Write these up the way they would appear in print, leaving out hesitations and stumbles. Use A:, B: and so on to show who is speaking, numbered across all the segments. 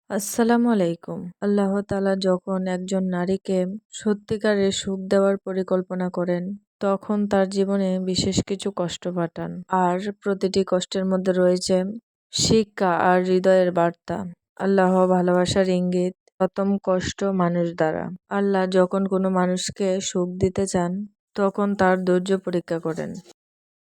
A: আসসালামু আলাইকুম। আল্লাহ তাআলা যখন একজন নারীকে সত্যিকারের সুখ দেওয়ার পরিকল্পনা করেন, তখন তার জীবনে বিশেষ কিছু কষ্ট পাঠান। আর প্রতিটি কষ্টের মধ্যে রয়েছে শিক্ষা আর হৃদয়ের বার্তা। আল্লাহ ভালোবাসার ইঙ্গিত, প্রথম কষ্ট মানুষ দ্বারা। আল্লাহ যখন কোনো মানুষকে সুখ দিতে চান, তখন তার ধৈর্য পরীক্ষা করেন।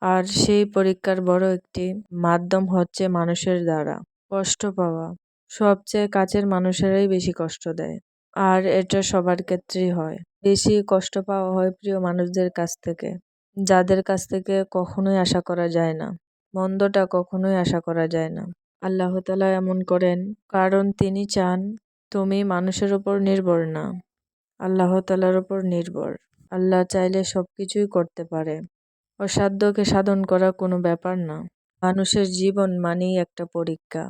A: আর সেই পরীক্ষার বড় একটি মাধ্যম হচ্ছে মানুষের দ্বারা কষ্ট পাওয়া। সবচেয়ে কাছের মানুষেরাই বেশি কষ্ট দেয়, আর এটা সবার ক্ষেত্রেই হয়। বেশি কষ্ট পাওয়া হয় প্রিয় মানুষদের কাছ থেকে, যাদের কাছ থেকে কখনোই আশা করা যায় না। মন্দটা কখনোই আশা করা যায় না। আল্লাহ তাআলা এমন করেন কারণ তিনি চান তুমি মানুষের উপর নির্ভর না, আল্লাহ তাআলার উপর নির্ভর। আল্লাহ চাইলে সবকিছুই করতে পারে। অসাধ্যকে সাধন করা কোনো ব্যাপার না। মানুষের জীবন মানেই একটা পরীক্ষা,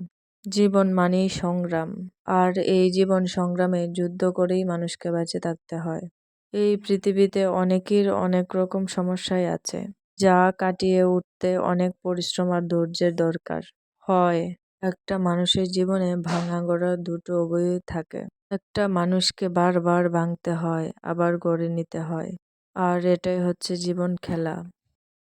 A: জীবন মানেই সংগ্রাম। আর এই জীবন সংগ্রামে যুদ্ধ করেই মানুষকে বেঁচে থাকতে হয়। এই পৃথিবীতে অনেকের অনেক রকম সমস্যাই আছে, যা কাটিয়ে উঠতে অনেক পরিশ্রম আর ধৈর্যের দরকার হয়। একটা মানুষের জীবনে ভাঙা গড়া দুটো উভয়ই থাকে। একটা মানুষকে বারবার ভাঙতে হয়, আবার গড়ে নিতে হয়। আর এটাই হচ্ছে জীবন খেলা।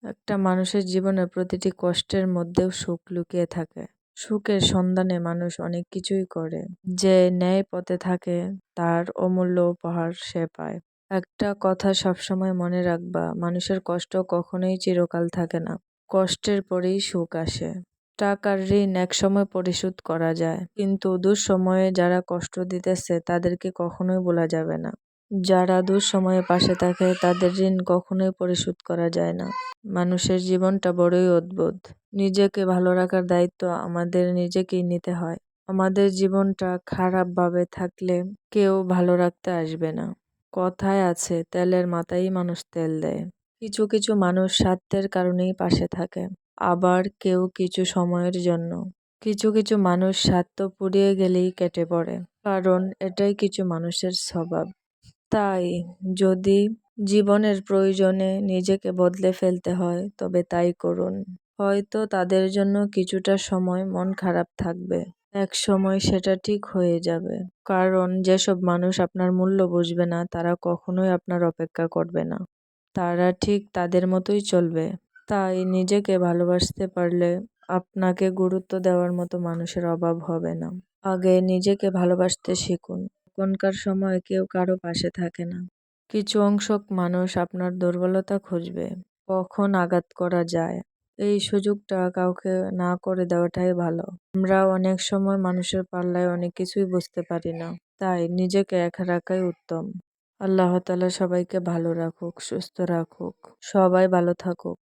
A: একটা মানুষের জীবনে প্রতিটি কষ্টের মধ্যেও সুখ লুকিয়ে থাকে। সুখের সন্ধানে মানুষ অনেক কিছুই করে। যে ন্যায় পথে থাকে তার অমূল্য উপহার সে পায়। একটা কথা সবসময় মনে রাখবা, মানুষের কষ্ট কখনোই চিরকাল থাকে না। কষ্টের পরেই সুখ আসে। টাকার ঋণ একসময় পরিশোধ করা যায়, কিন্তু দুঃসময়ে যারা কষ্ট দিতেছে তাদেরকে কখনোই ভোলা যাবে না। যারা দুঃসময়ে পাশে থাকে তাদের ঋণ কখনোই পরিশোধ করা যায় না। মানুষের জীবনটা বড়ই অদ্ভুত। নিজেকে ভালো রাখার দায়িত্ব আমাদের নিজেকেই নিতে হয়। আমাদের জীবনটা খারাপভাবে থাকলে কেউ ভালো রাখতে আসবে না। কথায় আছে, তেলের মাথায় মানুষ তেল দেয়। কিছু কিছু মানুষ স্বার্থের কারণেই পাশে থাকে, আবার কেউ কিছু সময়ের জন্য। কিছু কিছু মানুষ স্বার্থ ফুরিয়ে গেলেই কেটে পড়ে, কারণ এটাই কিছু মানুষের স্বভাব। তাই যদি জীবনের প্রয়োজনে নিজেকে বদলে ফেলতে হয় তবে তাই করুন। হয়তো তাদের জন্য কিছুটা সময় মন খারাপ থাকবে, এক সময় সেটা ঠিক হয়ে যাবে। কারণ যেসব মানুষ আপনার মূল্য বুঝবে না তারা কখনোই আপনার অপেক্ষা করবে না, তারা ঠিক তাদের মতোই চলবে। তাই নিজেকে ভালোবাসতে পারলে আপনাকে গুরুত্ব দেওয়ার মতো মানুষের অভাব হবে না। আগে নিজেকে ভালোবাসতে শিখুন। এখনকার সময়ে কেউ কারো পাশে থাকে না। কিছু অংশক মানুষ আপনার দুর্বলতা খুঁজবে, কখন আঘাত করা যায়। এই সুযোগটা কাউকে না করে দেওয়াটাই ভালো। আমরা অনেক সময় মানুষের পাল্লায় অনেক কিছুই বুঝতে পারি না, তাই নিজেকে একা রাখাই উত্তম। আল্লাহ তাআলা সবাইকে ভালো রাখুক, সুস্থ রাখুক, সবাই ভালো থাকুক।